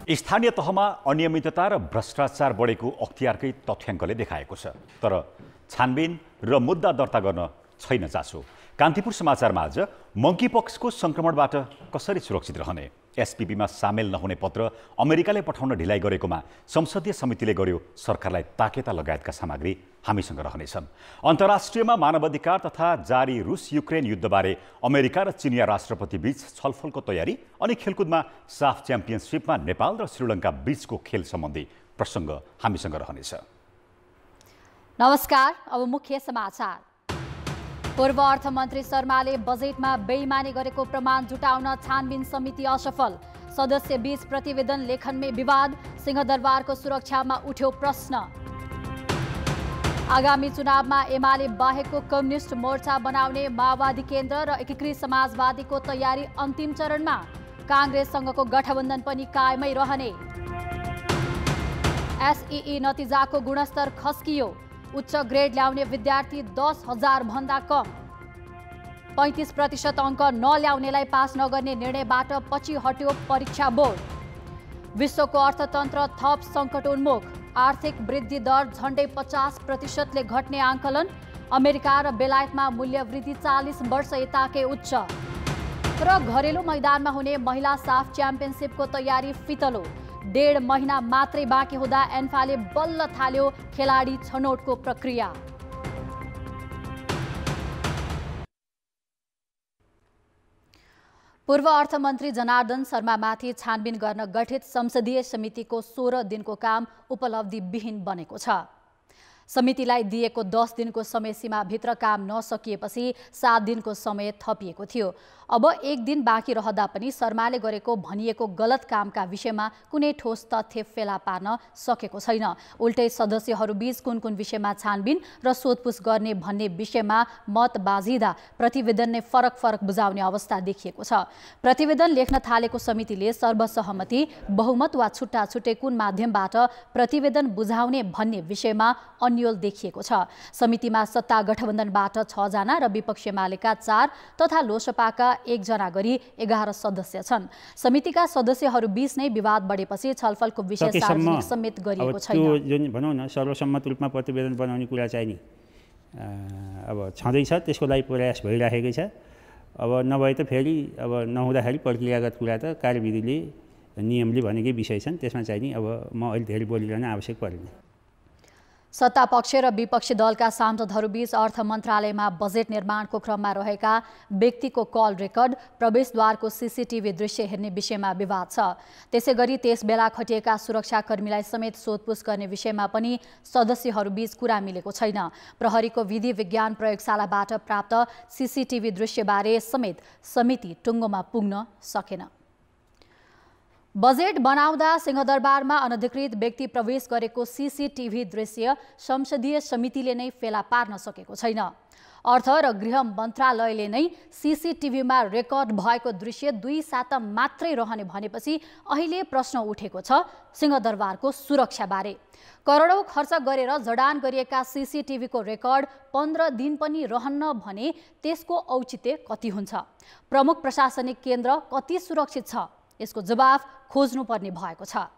स्थानीय तहमा अनियमितता र भ्रष्टाचार बढेको अख्तियारकै तथ्याङ्कले देखाएको छ। तर छानबिन र मुद्दा दर्ता गर्न छैन चासो। कान्तिपुर समाचारमा आज मंकीपक्सको संक्रमणबाट कसरी सुरक्षित रहने, एसपीपीमा सामेल नहुने पत्र अमेरिकाले पठाउन ढिलाइ गरेकोमा संसदीय समितिले गर्यो सरकारलाई ताकेता लगायतका सामग्री हामीसँग रहनेछन्। अन्तर्राष्ट्रियमा मानवाधिकार तथा जारी रुस युक्रेन युद्धबारे अमेरिका र चिनिया राष्ट्रपति बीच छलफलको तयारी अनि खेलकुदमा साफ च्याम्पियनशिपमा नेपाल र श्रीलङ्का बीचको खेल सम्बन्धी प्रसङ्ग हामीसँग रहनेछ। नमस्कार, अब मुख्य समाचार। पूर्व अर्थमन्त्री शर्माले बजेटमा बेइमानी गरेको प्रमाण जुटाउन छानबिन समिति असफल। सदस्य बीच प्रतिवेदन लेखनमै विवाद, सिंहदरबारको सुरक्षामा उठ्यो प्रश्न। आगामी चुनावमा एमाले बाहेकको कम्युनिस्ट मोर्चा बनाउने माओवादी केन्द्र र एकीकृत समाजवादीको तयारी अन्तिम चरणमा। काङ्ग्रेससँगको गठबन्धन पनि कायमै रहने। एसईई नतिजाको गुणस्तर खस्कियो। उच्च ग्रेड ल्याउने विद्यार्थी 10,000 भन्दा कम। 35% अङ्क नल्याउनेलाई पास नगर्ने निर्णयबाट पछि हट्यो परीक्षा बोर्ड। विश्वको अर्थतन्त्र थप सङ्कटोन्मुख। आर्थिक वृद्धि दर झन्डै 50%ले घट्ने आंकलन। अमेरिका र बेलायतमा मूल्य वृद्धि 40 वर्ष यताकै उच्च। र घरेलु मैदानमा हुने महिला साफ च्याम्पियनशिपको तयारी फितलो। 1.5 महिना मात्रै बाँकी हुँदा एन्फाले बल्ल थाल्यो खेलाडी छनौटको प्रक्रिया। पूर्व अर्थमन्त्री जनार्दन शर्मामाथि छानबिन गर्न गठित संसदीय समितिको 16 दिनको काम उपलब्धिविहीन बनेको छ। समितिलाई दिएको 10 दिनको समय सीमाभित्र काम नसकिएपछि 7 दिनको समय थपिएको थियो। अब 1 दिन बाँकी रहँदा पनि शर्माले गरेको भनिएको गलत कामका विषयमा कुनै ठोस तथ्य फेला पार्न सकेको छैन। उल्टै सदस्यहरूबीच कुन कुन विषयमा छानबिन र सोधपुछ गर्ने भन्ने विषयमा मत बाजिँदा प्रतिवेदन नै फरक बुझाउने अवस्था देखिएको छ। प्रतिवेदन लेख्न थालेको समितिले सर्वसहमति, बहुमत वा छुट्टा छुट्टै कुन माध्यमबाट प्रतिवेदन बुझाउने भन्ने विषयमा अन्यल देखिएको छ। समितिमा सत्ता गठबन्धनबाट 6 जना र विपक्षी एमालेका 4 तथा लोसपाका 1 जना गरी 11 सदस्य छन्। समितिका सदस्यहरू बीच नै विवाद बढेपछि छलफलको विषय सार्वजनिक समेत गरिएको छैन। त्यो जुन भनौँ न सर्वसम्मत रूपमा प्रतिवेदन बनाउने कुरा चाहिँ नि अब छँदैछ, त्यसको लागि प्रयास भइरहेकै छ। अब नभए त फेरि अब नहुँदाखेरि प्रक्रियागत कुरा त कार्यविधिले नियमले भनेकै विषय छन्, त्यसमा चाहिँ नि अब म अहिले धेरै बोलिरहन आवश्यक परेन। सत्ता पक्ष र विपक्षी दलका सांसदहरूबीच अर्थ मन्त्रालयमा बजेट निर्माणको क्रममा रहेका व्यक्तिको कल रेकर्ड, प्रवेशद्वारको सीसीटीभी दृश्य हेर्ने विषयमा विवाद छ। त्यसैगरी त्यसबेला खटिएका सुरक्षाकर्मीलाई समेत सोधपुछ गर्ने विषयमा पनि सदस्यहरूबीच कुरा मिलेको छैन। प्रहरीको विधि विज्ञान प्रयोगशालाबाट प्राप्त सीसीटीभी दृश्यबारे समेत समिति टुङ्गोमा पुग्न सकेन। बजेट बनाउँदा सिंहदरबारमा अनधिकृत व्यक्ति प्रवेश गरेको सीसीटीभी दृश्य संसदीय समितिले नै फेला पार्न सकेको छैन। अर्थ र गृह मन्त्रालयले नै सीसीटीभीमा रेकर्ड भएको दृश्य 2 साता मात्रै रहने भनेपछि अहिले प्रश्न उठेको छ सिंहदरबारको सुरक्षाबारे। करोडौं खर्च गरेर जडान गरिएका सीसीटीभीको रेकर्ड 15 दिन पनि रहन्न भने त्यसको औचित्य कति हुन्छ? प्रमुख प्रशासनिक केन्द्र कति सुरक्षित छ? यसको जवाफ खोज्नुपर्ने भएको छ।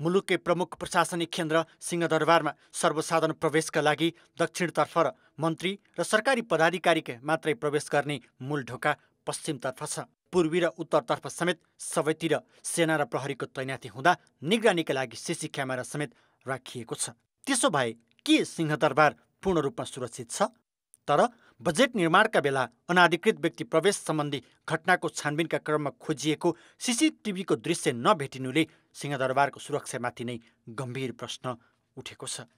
मुलुककै प्रमुख प्रशासनिक केन्द्र सिंहदरबारमा सर्वसाधारण प्रवेशका लागि दक्षिणतर्फ र मन्त्री र सरकारी पदाधिकारीका मात्रै प्रवेश गर्ने मूल ढोका पश्चिमतर्फ छ। पूर्वी र उत्तरतर्फ समेत सबैतिर सेना र प्रहरीको तैनाती हुँदा निगरानीका लागि सीसी क्यामेरा समेत राखिएको छ। त्यसो भए के सिंहदरबार पूर्ण रूपमा सुरक्षित छ? तर बजेट निर्माणका बेला अनाधिकृत व्यक्ति प्रवेश सम्बन्धी घटनाको छानबिनका क्रममा खोजिएको सीसीटीभीको दृश्य नभेटिनुले सिंहदरबारको सुरक्षामाथि नै गम्भीर प्रश्न उठेको छ।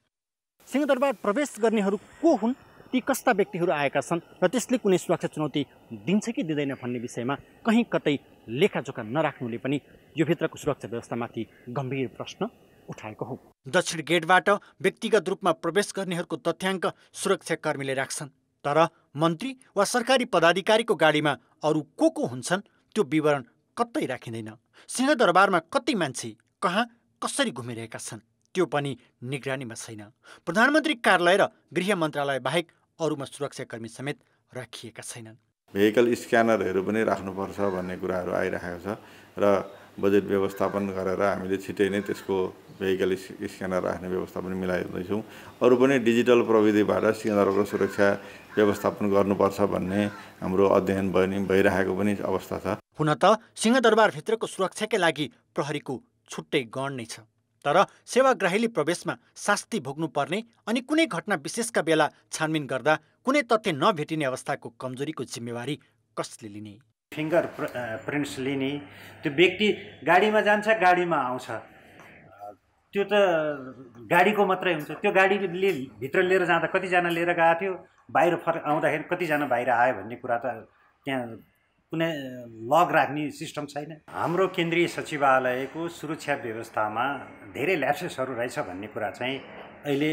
सिंहदरबार प्रवेश गर्नेहरू को हुन्, ती कस्ता व्यक्तिहरू आएका छन् र त्यसले कुनै सुरक्षा चुनौती दिन्छ कि दिँदैन भन्ने विषयमा कहीँ कतै लेखाजोखा नराख्नुले पनि यो भित्रको सुरक्षा व्यवस्थामाथि गम्भीर प्रश्न उठाएको हो। दक्षिण गेटबाट व्यक्तिगत रूपमा प्रवेश गर्नेहरूको तथ्याङ्क सुरक्षाकर्मीले राख्छन्, तर मन्त्री वा सरकारी पदाधिकारीको गाडीमा अरू को हुन्छन् त्यो विवरण कतै राखिँदैन। सिंहदरबारमा कति मान्छे कहाँ कसरी घुमिरहेका छन् त्यो पनि निगरानीमा छैन। प्रधानमन्त्री कार्यालय र गृह मन्त्रालय बाहेक अरूमा सुरक्षाकर्मी समेत राखिएका छैनन्। भेहिकल स्क्यानरहरू पनि राख्नुपर्छ भन्ने कुराहरू आइरहेको छ र बजेट व्यवस्थापन गरेर हामीले छिटै नै त्यसको भेहिकल स्क्यानर राख्ने व्यवस्था पनि मिलाइँदैछौँ। अरू पनि डिजिटल प्रविधिबाट सिंहदरबारको सुरक्षा व्यवस्थापन गर्नुपर्छ भन्ने हाम्रो अध्ययन भइरहेको पनि अवस्था छ। हुन त सिंहदरबारभित्रको सुरक्षाकै लागि प्रहरीको छुट्टै गण नै छ, तर सेवाग्राहीले प्रवेशमा शास्ति भोग्नुपर्ने अनि कुनै घटना विशेषका बेला छानबिन गर्दा कुनै तथ्य नभेटिने अवस्थाको कमजोरीको जिम्मेवारी कसले लिने? फिङ्गर प्रिन्ट्स लिने, त्यो व्यक्ति गाडीमा जान्छ गाडीमा आउँछ, त्यो त गाडीको मात्रै हुन्छ। त्यो गाडीले भित्र लिएर जाँदा कतिजना लिएर गएको थियो, बाहिर आउँदाखेरि कतिजना बाहिर आयो भन्ने कुरा त त्यहाँ कुनै लग राख्ने सिस्टम छैन। हाम्रो केन्द्रीय सचिवालयको सुरक्षा व्यवस्थामा धेरै ल्याप्सेसहरू रहेछ भन्ने कुरा चाहिँ अहिले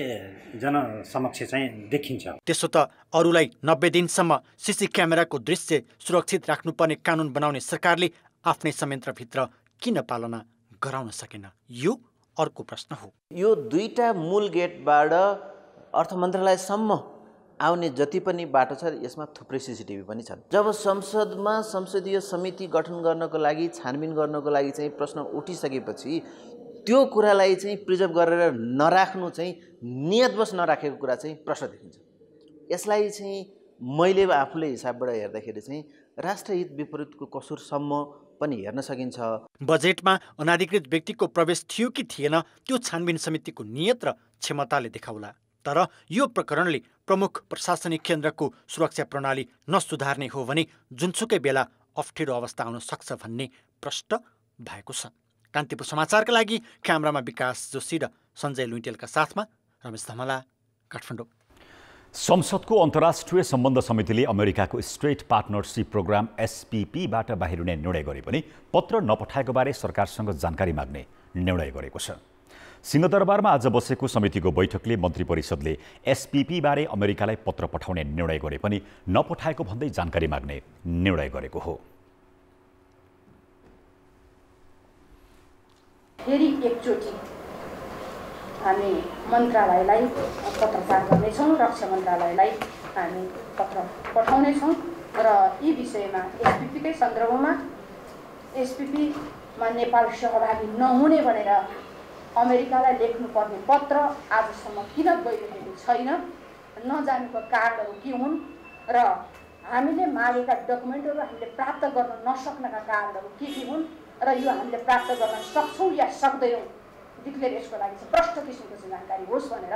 जनसमक्ष चाहिँ देखिन्छ। त्यसो त अरूलाई 90 दिनसम्म सीसी क्यामेराको दृश्य सुरक्षित राख्नुपर्ने कानुन बनाउने सरकारले आफ्नै संयन्त्रभित्र किन पालना गराउन सकेन? यो अर्को प्रश्न हो। यो दुईटा मूल गेटबाट अर्थ मन्त्रालयसम्म आउने जति पनि बाटो छ यसमा थुप्रै सीसीटीभी पनि छन्। जब संसदमा संसदीय समिति गठन गर्नको लागि छानबिन गर्नको लागि चाहिँ प्रश्न उठिसकेपछि त्यो कुरालाई चाहिँ प्रिजर्भ गरेर नराख्नु चाहिँ नियतवश नराखेको कुरा चाहिँ प्रश्न देखिन्छ। यसलाई चाहिँ मैले आफूले हिसाबबाट हेर्दाखेरि चाहिँ राष्ट्रहित विपरीतको कसुरसम्म पनि हेर्न सकिन्छ। बजेटमा अनाधिकृत व्यक्तिको प्रवेश थियो कि थिएन त्यो छानबिन समितिको नियत र क्षमताले देखाउला, तर यो प्रकरणले प्रमुख प्रशासनिक केन्द्रको सुरक्षा प्रणाली नसुधार्ने हो भने जुनसुकै बेला अप्ठ्यारो अवस्था आउन सक्छ भन्ने प्रष्ट भएको छ। कान्तिपुर समाचारका लागि क्यामेरामा विकास जोशी र सञ्जय लुइटेलका साथमा रमेश धमला, काठमाडौँ। संसदको अन्तर्राष्ट्रिय सम्बन्ध समितिले अमेरिकाको स्ट्रेट पार्टनरसिप प्रोग्राम SPPबाट बाहिर हुने निर्णय गरे पनि पत्र नपठाएको बारे सरकारसँग जानकारी माग्ने निर्णय गरेको छ। सिंहदरबारमा आज बसेको समितिको बैठकले मन्त्री परिषदले SPPबारे अमेरिकालाई पत्र पठाउने निर्णय गरे पनि नपठाएको भन्दै जानकारी माग्ने निर्णय गरेको हो। फेरि एकचोटि हामी मन्त्रालयलाई पत्रचार गर्नेछौँ, रक्षा मन्त्रालयलाई हामी पत्र पठाउनेछौँ र यी विषयमा SPPकै सन्दर्भमा SPPमा नेपाल सहभागी नहुने भनेर अमेरिकालाई लेख्नुपर्ने पत्र आजसम्म किन गइरहेको छैन, नजानुको कारणहरू के हुन् र हामीले मागेका डकुमेन्टहरू हामीले प्राप्त गर्न नसक्नका कारणहरू के हुन् र यो हामीले प्राप्त गर्न सक्छौँ या सक्दैनौँ डिक्लेयर यसको लागि चाहिँ प्रष्ट किसिमको जानकारी होस् भनेर।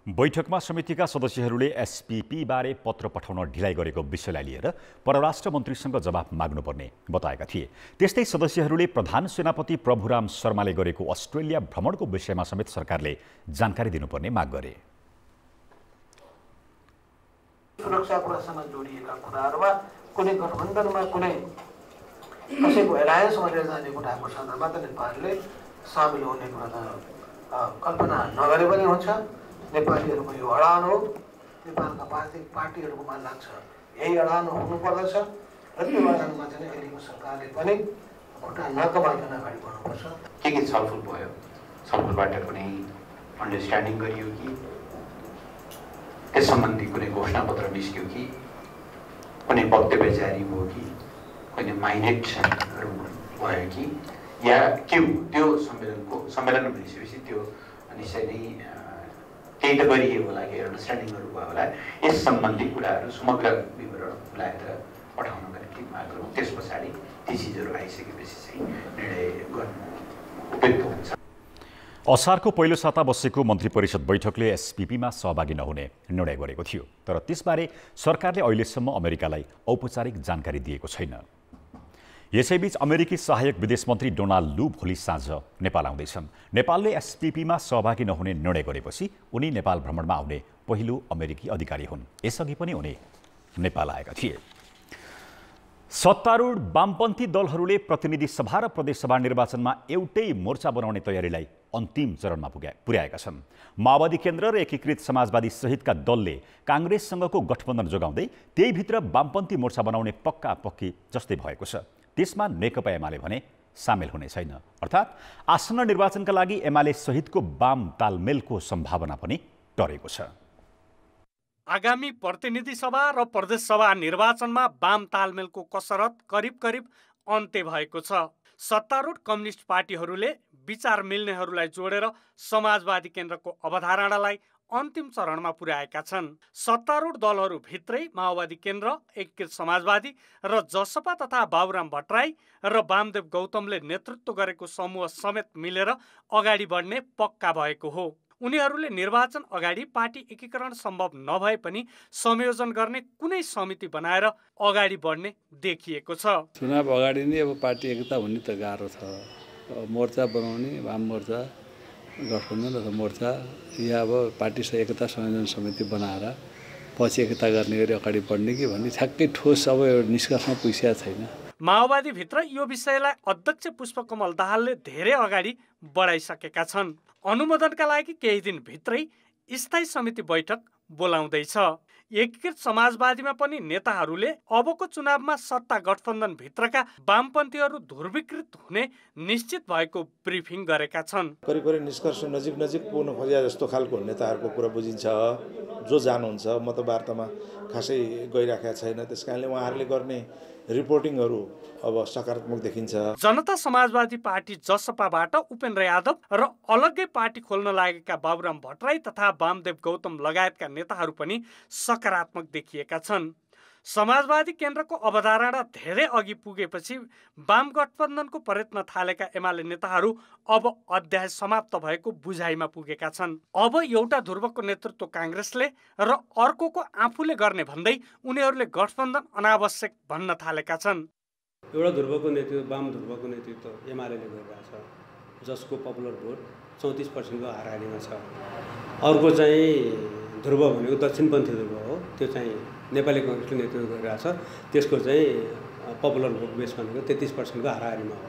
बैठकमा समितिका सदस्यहरूले SPPबारे पत्र पठाउन ढिलाइ गरेको विषयलाई लिएर परराष्ट्र मन्त्रीसँग जवाफ माग्नुपर्ने बताएका थिए। त्यस्तै सदस्यहरूले प्रधान सेनापति प्रभुराम शर्माले गरेको अस्ट्रेलिया भ्रमणको विषयमा समेत सरकारले जानकारी दिनुपर्ने माग गरे। सुरक्षा कुरासँग जोडिएका कुराहरूमा कुनै गठबन्धनमा कुनै कसैको एलायन्समा लिएर जाने कुराको सन्दर्भमा त नेपालले सामेल हुने कुरा त कल्पना नगरे पनि हुन्छ। नेपालीहरूको यो अडान हो, नेपालका पार्टीहरूको मान लाग्छ यही अडान हुनुपर्दछ र त्यो अडानमा चाहिँ अहिलेको सरकारले पनि खुट्टा नकमाइकन अगाडि बढ्नुपर्छ। के छलफल भयो, छलफलबाट कुनै अन्डरस्ट्यान्डिङ गरियो कि त्यस सम्बन्धी कुनै घोषणापत्र निस्क्यो कि कुनै वक्तव्य जारी भयो कि कुनै माइनेटहरू भयो कि या के हो? त्यो सम्मेलन भइसकेपछि त्यो निश्चय नै त्यही त गरिए होला कि अन्डरस्ट्यान्डिङहरू भयो होला। यस सम्बन्धी कुराहरू समग्र विवरण खुलाएर पठाउनका निम्ति माग गरौँ। त्यस पछाडि ती चिजहरू आइसकेपछि चाहिँ निर्णय गर्नु उपयुक्त हुन्छ। असारको पहिलो साता बसेको मन्त्री परिषद बैठकले SPPमा सहभागी नहुने निर्णय गरेको थियो, तर त्यसबारे सरकारले अहिलेसम्म अमेरिकालाई औपचारिक जानकारी दिएको छैन। यसैबीच अमेरिकी सहायक विदेश मन्त्री डोनाल्ड लू भोलि साँझ नेपाल आउँदैछन्। नेपालले SPPमा सहभागी नहुने निर्णय गरेपछि उनी नेपाल भ्रमणमा आउने पहिलो अमेरिकी अधिकारी हुन्। यसअघि पनि उनी नेपाल आएका थिए। सत्तारूढ वामपन्थी दलहरूले प्रतिनिधि सभा र प्रदेशसभा निर्वाचनमा एउटै मोर्चा बनाउने तयारीलाई अन्तिम चरणमा पुर्याएका छन्। माओवादी केन्द्र र एकीकृत समाजवादी सहितका दलले काङ्ग्रेससँगको गठबन्धन जोगाउँदै त्यहीभित्र वामपन्थी मोर्चा बनाउने पक्की जस्तै भएको छ। त्यसमा नेकपा एमाले भने सामेल हुने छैन, अर्थात् आसन्न निर्वाचनका लागि एमाले सहितको वाम तालमेलको सम्भावना पनि टरेको छ। आगामी प्रतिनिधि सभा र प्रदेश सभा निर्वाचनमा वाम तालमेलको कसरत करिब अन्त्य भएको छ। सत्तारूढ कम्युनिस्ट पार्टीहरूले विचार मिल्नेहरूलाई जोडेर समाजवादी केन्द्रको अवधारणालाई अन्तिम चरणमा पुर्याएका छन्। सत्तारूढ दलहरूभित्रै माओवादी केन्द्र, एकीकृत समाजवादी र जसपा तथा बाबुराम भट्टराई र वामदेव गौतमले नेतृत्व गरेको समूह समेत मिलेर अगाडि बढ्ने पक्का भएको हो। उनीहरूले निर्वाचन अगाडि पार्टी एकीकरण सम्भव नभए पनि संयोजन गर्ने कुनै समिति बनाएर अगाडि बढ्ने देखिएको छ। चुनाव अगाडि नै अब पार्टी एकता हुने त गाह्रो छ। मोर्चा बनाउने, वाम मोर्चा, गठबन्धन अथवा मोर्चा या अब पार्टी एकता संयोजन समिति बनाएर पछि एकता गर्ने गरी अगाडि बढ्ने कि भन्ने ठ्याक्कै ठोस अब एउटा निष्कर्षमा पुगिसकेको छैन। माओवादीभित्र यो विषयलाई अध्यक्ष पुष्पकमल दाहालले धेरै अगाडि बढाइसकेका छन्। अनुमोदनका लागि केही दिनभित्रै स्थायी समिति बैठक बोलाउँदैछ। एकीकृत समाजवादीमा पनि नेताहरूले अबको चुनावमा सत्ता गठबन्धनभित्रका वामपन्थीहरू ध्रुवीकृत हुने निश्चित भएको ब्रिफिङ गरेका छन्। करिब निष्कर्ष नजिक पुग्न खोजे जस्तो खालको नेताहरूको कुरा बुझिन्छ। जो जानुहुन्छ म त वार्तामा खासै गइराखेका छैन, त्यस कारणले उहाँहरूले गर्ने रिपोर्टिङहरू अब सकारात्मक देखिन्छ। जनता समाजवादी पार्टी जसपाबाट उपेन्द्र यादव र अलग्गै पार्टी खोल्न लागेका बाबुराम भट्टराई तथा वामदेव गौतम लगायतका नेताहरू पनि सकारात्मक देखिएका छन्। समाजवादी केन्द्रको अवधारणा धेरै अघि पुगेपछि वाम गठबन्धनको प्रयत्न थालेका एमाले नेताहरू अब अध्याय समाप्त भएको बुझाइमा पुगेका छन्। अब एउटा ध्रुवको नेतृत्व काङ्ग्रेसले र अर्कोको आफूले गर्ने भन्दै उनीहरूले गठबन्धन अनावश्यक भन्न थालेका छन्। एउटा ध्रुवको नेतृत्व, वाम ध्रुवको नेतृत्व एमाले गरिरहेछ, जसको पपुलर भोट 34% हाराहारीमा छ। अर्को चाहिँ ध्रुव भनेको दक्षिणपन्थी ध्रुव हो, त्यो चाहिँ नेपाली कङ्ग्रेसले नेतृत्व गरिरहेछ। त्यसको चाहिँ पपुलर भोट बेस भनेको 33% हाराहारीमा हो।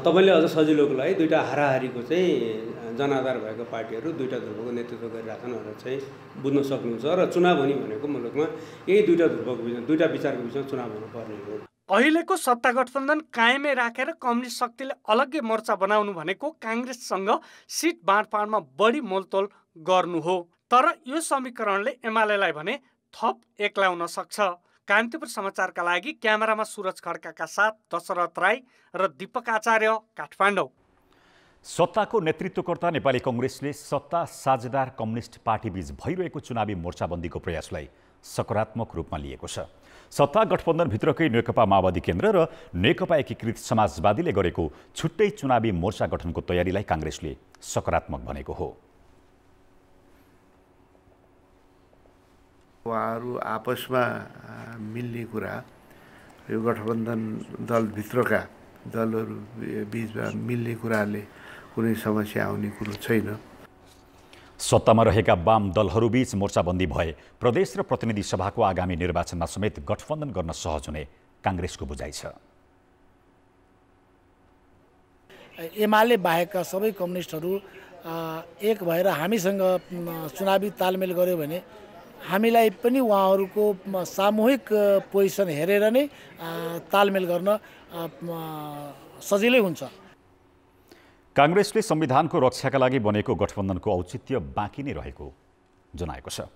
तपाईँले अझ सजिलोको लागि दुईवटा हाराहारीको चाहिँ जनाधार भएको पार्टीहरू दुईवटा ध्रुवको नेतृत्व गरिरहेछन् भनेर चाहिँ बुझ्न सक्नुहुन्छ। र चुनाव हुने भनेको मुलुकमा यही दुईवटा ध्रुवको बिचमा, दुईवटा विचारको बिचमा चुनाव हुनुपर्ने हो। अहिलेको सत्ता गठबन्धन कायमै राखेर कम्युनिस्ट शक्तिले अलग्गै मोर्चा बनाउनु भनेको काङ्ग्रेससँग सिट बाँडफाँडमा बढी मोलतोल गर्नु हो। तर यो समीकरणले एमालेलाई भने थप एक्लाउन सक्छ। कान्तिपुर समाचारका लागि क्यामेरामा सुरज खड्काका साथ दशरथ राई र दीपक आचार्य, काठमाडौँ। सत्ताको नेतृत्वकर्ता नेपाली कङ्ग्रेसले सत्ता साझेदार कम्युनिस्ट पार्टीबीच भइरहेको चुनावी मोर्चाबन्दीको प्रयासलाई सकारात्मक रूपमा लिएको छ। सत्ता गठबन्धनभित्रकै नेकपा माओवादी केन्द्र र नेकपा एकीकृत समाजवादीले गरेको छुट्टै चुनावी मोर्चा गठनको तयारीलाई काङ्ग्रेसले सकारात्मक भनेको हो। उहाँहरू आपसमा मिल्ने कुरा, यो गठबन्धन दलभित्रका दलहरू बिचमा मिल्ने कुराले कुनै समस्या आउने कुरो छैन। सत्तामा रहेका वाम दलहरूबीच मोर्चाबन्दी भए प्रदेश र प्रतिनिधि सभाको आगामी निर्वाचनमा समेत गठबन्धन गर्न सहज हुने काङ्ग्रेसको बुझाइ छ। एमाले बाहेकका सबै कम्युनिस्टहरू एक भएर हामीसँग चुनावी तालमेल गर्यो भने हामीलाई पनि उहाँहरूको सामूहिक पोजिसन हेरेर नै तालमेल गर्न सजिलै हुन्छ। काङ्ग्रेसले संविधानको रक्षाका लागि बनेको गठबन्धनको औचित्य बाँकी नै रहेको जनाएको छ।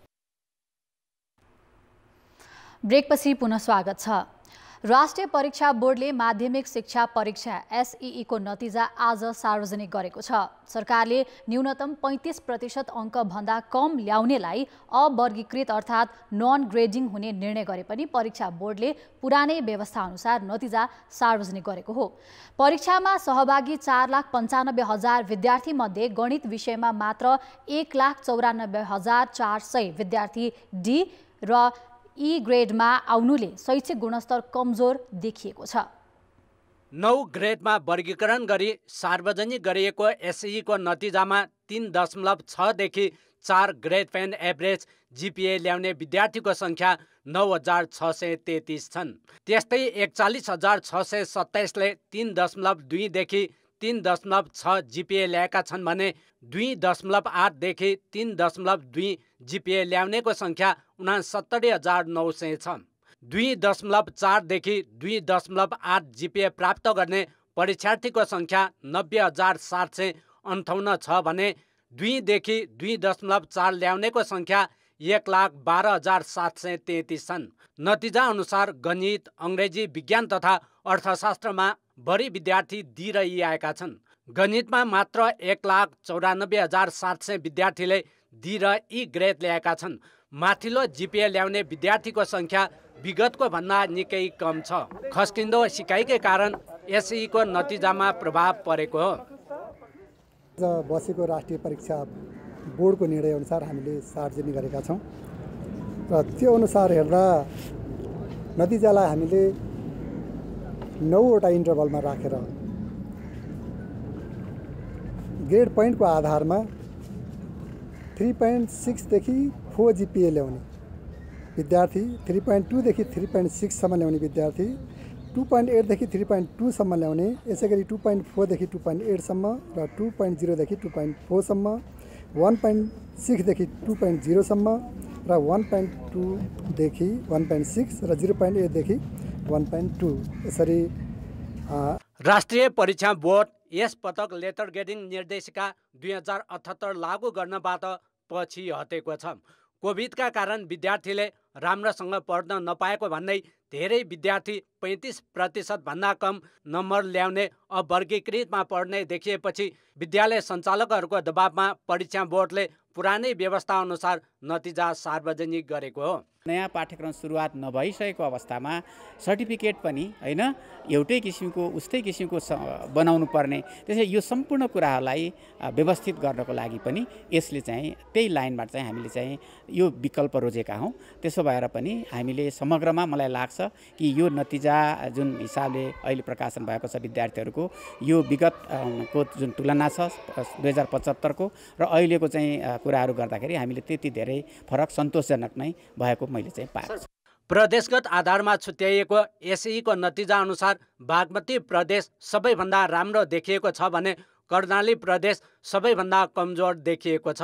ब्रेकपछि पुनः स्वागत छ। राष्ट्रिय परीक्षा बोर्डले माध्यमिक शिक्षा परीक्षा एसईई को नतिजा आज सार्वजनिक गरेको छ। सरकारले न्यूनतम 35% अङ्क भन्दा कम ल्याउनेलाई अवर्गीकृत अर्थात् नन ग्रेडिङ हुने निर्णय गरे पनि परीक्षा बोर्डले पुरानै व्यवस्था अनुसार नतिजा सार्वजनिक गरेको हो। परीक्षामा सहभागी 4,95,000 विद्यार्थी मध्ये गणित विषयमा मात्र 1,94,400 विद्यार्थी डी र ई ग्रेडमा आउनुले शैक्षिक गुणस्तर कमजोर देखिएको छ। 9 ग्रेडमा वर्गीकरण गरी सार्वजनिक गरिएको एसई को नतिजामा 3.6 देखि 4 ग्रेड पेन एभरेज जीपीए ल्याउने विद्यार्थीको संख्या 9,633 छन्। त्यस्तै 41,627 ले 3.2 देखि 3.6 जीपीए ल्याएका छन् भने 2.8 देखि 3.2 जीपीए ल्याउनेको संख्या 69,900 छ। 2.4 देखि 2.8 जीपीए प्राप्त गर्ने परीक्षार्थीको संख्या 90,758 छ भने 2 देखि 2.4 ल्याउनेको संख्या 1,12,733 छन्। नतिजा अनुसार गणित, अंग्रेजी, विज्ञान तथा अर्थशास्त्रमा बढी विद्यार्थी डी र ई आएका छन्। गणितमा मात्र 1,94,700 विद्यार्थीले डी र ई ग्रेड ल्याएका छन्। माथिल्लो जिपिए ल्याउने विद्यार्थीको सङ्ख्या विगतको भन्दा निकै कम छ। खस्किँदो सिकाइकै कारण एसई को नतिजामा प्रभाव परेको हो। बसेको राष्ट्रिय परीक्षा बोर्डको निर्णयअनुसार हामीले सार्वजनिक गरेका छौँ र त्यो अनुसार हेर्दा नतिजालाई हामीले 9वटा इन्टरभलमा राखेर ग्रेड पोइन्टको आधारमा 3.6 देखि 4 जिपिए ल्याउने विद्यार्थी, 3.2 देखि 3.6 सम्म ल्याउने विद्यार्थी, 2.8 देखि 3.2 सम्म ल्याउने, यसै गरी 2.4 देखि 2.8 सम्म र 2.0 देखि 2.4 सम्म, 1.6 देखि 2.0 सम्म र 1.2 देखि 1.6 र 0.8 देखि 1.2 यसरी राष्ट्रिय परीक्षा बोर्ड यस पटक लेटर ग्रेडिङ निर्देशिका 2078 लागू गर्नबाट पछि हटेको छ। कोभिडका कारण विद्यार्थीले राम्रोसँग पढ्न नपाएको भन्दै धेरै विद्यार्थी 35% भन्दा कम नम्बर ल्याउने अवर्गीकृतमा पढ्ने देखिएपछि विद्यालय सञ्चालकहरूको दबावमा परीक्षा बोर्डले पुरानै व्यवस्था अनुसार नतिजा सार्वजनिक गरेको हो। नयाँ पाठ्यक्रम सुरुवात नभइसकेको अवस्थामा सर्टिफिकेट पनि हैन एउटै किसिमको उस्तै किसिमको बनाउनु पर्ने, त्यसैले यो सम्पूर्ण कुराहरूलाई व्यवस्थित गर्नको लागि पनि यसले चाहिँ त्यही लाइनबाट चाहिँ हामीले चाहिँ यो विकल्प रोजेका हौँ। त्यसो भएर पनि हामीले समग्रमा मलाई लाग्छ कि यो नतिजा जुन हिसाबले अहिले प्रकाशन भएको छ विद्यार्थीहरूको यो विगतको जुन तुलना छ 2075 को र अहिलेको चाहिँ कुराहरू गर्दाखेरि हामीले त्यति धेरै फरक सन्तोषजनक नै भएको मैले चाहिँ पाएको छु। प्रदेशगत आधारमा छुट्याइएको एसई को नतिजा अनुसार बागमती प्रदेश सबैभन्दा राम्रो देखिएको छ भने कर्णाली प्रदेश सबैभन्दा कमजोर देखिएको छ।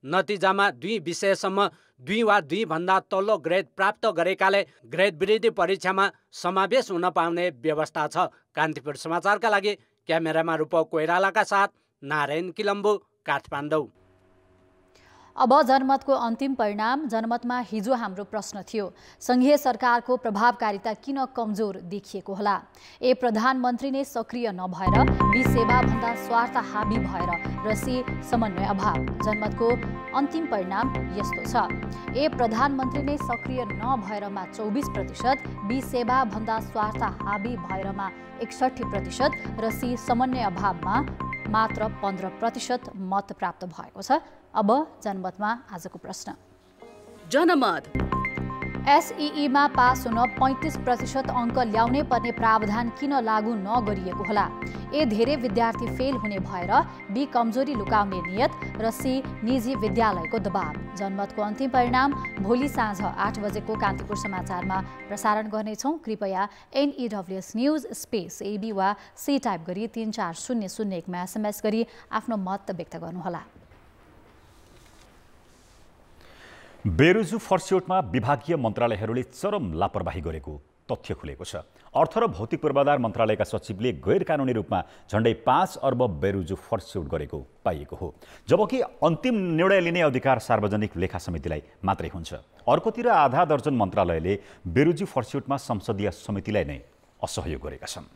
नतिजामा 2 विषयसम्म 2 वा 2 भन्दा तल्लो ग्रेड प्राप्त गरेकाले ग्रेड वृद्धि परीक्षामा समावेश हुन पाउने व्यवस्था छ। कान्तिपुर समाचारका लागि क्यामेरामा रूपक कोइरालाका साथ नारायण किलम्बु, काठमाडौँ। अब जनमतको अन्तिम परिणाम। जनमतमा हिजो हाम्रो प्रश्न थियो, संघीय सरकारको प्रभावकारिता किन कमजोर देखिएको होला? ए प्रधानमन्त्री नै सक्रिय नभएर, बी सेवाभन्दा स्वार्थ हाबी भएर, र सी समन्वय अभाव। जनमतको अन्तिम परिणाम यस्तो छ। ए प्रधानमन्त्री नै सक्रिय नभएरमा 24%, बी सेवाभन्दा स्वार्थ हाबी भएरमा 61% र सी समन्वय अभावमा मात्र 15% मत प्राप्त भएको छ। अब जनमतमा आजको प्रश्न। जनमत एसईईमा पास हुन 35% अङ्क ल्याउनै पर्ने प्रावधान किन लागू नगरिएको होला? ए धेरै विद्यार्थी फेल हुने भएर, बी कमजोरी लुकाउने नियत, र सी निजी विद्यालयको दबाव। जनमतको अन्तिम परिणाम भोलि साँझ 8 बजेको कान्तिपुर समाचारमा प्रसारण गर्नेछौँ। कृपया NEWS न्युज स्पेस AB वा सी टाइप गरी 34001 मा SMS गरी आफ्नो मत व्यक्त गर्नुहोला। बेरोजु फर्स्योटमा विभागीय मन्त्रालयहरूले चरम लापरवाही गरेको तथ्य खुलेको छ। अर्थ र भौतिक पूर्वाधार मन्त्रालयका सचिवले गैर कानुनी रूपमा झण्डै 5 अर्ब बेरोजु फर्स्योट गरेको पाइएको हो, जबकि अन्तिम निर्णय लिने अधिकार सार्वजनिक लेखा समितिलाई मात्रै हुन्छ। अर्कोतिर आधा दर्जन मन्त्रालयले बेरोजु फर्स्योटमा संसदीय समितिलाई नै असहयोग गरेका छन्।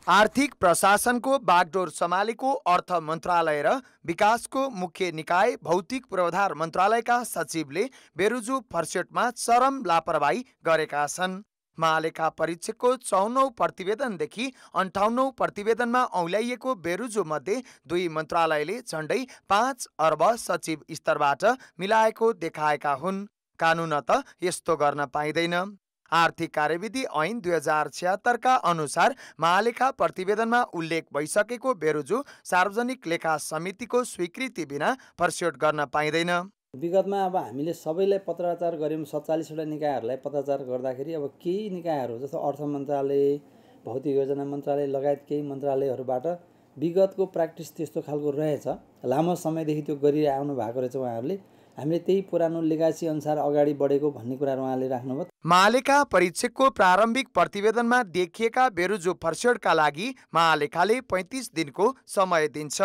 आर्थिक प्रशासनको बागडोर सम्हालेको अर्थ मन्त्रालय र विकासको मुख्य निकाय भौतिक पूर्वाधार मन्त्रालयका सचिवले बेरोजु फर्स्योटमा चरम लापरवाही गरेका छन्। महालेखा परीक्षकको 54औं प्रतिवेदनदेखि 58औं प्रतिवेदनमा औल्याइएको बेरोजु मध्ये 2 मन्त्रालयले झण्डै 5 अर्ब सचिव स्तरबाट मिलाएको देखाएका हुन्। कानुनत यस्तो गर्न पाइँदैन। आर्थिक कार्यविधि ऐन 2076 का अनुसार महालेखा प्रतिवेदनमा उल्लेख भइसकेको बेरोजु सार्वजनिक लेखा समितिको स्वीकृति बिना फर्स्योट गर्न पाइँदैन। विगतमा अब हामीले सबैलाई पत्राचार गऱ्यौँ, 47वटा निकायहरूलाई पत्राचार गर्दाखेरि अब केही निकायहरू जस्तो अर्थ मन्त्रालय, भौतिक योजना मन्त्रालय लगायत केही मन्त्रालयहरूबाट विगतको प्र्याक्टिस त्यस्तो खालको रहेछ, लामो समयदेखि त्यो गरिआउनु भएको रहेछ। उहाँहरूले हामीले त्यही पुरानो लेगासी अनुसार अगाडि बढेको भन्ने कुराहरू उहाँले राख्नुभयो। महालेखा परीक्षकको प्रारम्भिक प्रतिवेदनमा देखिएका बेरोजु फर्स्योटका लागि महालेखाले 35 दिनको समय दिन्छ।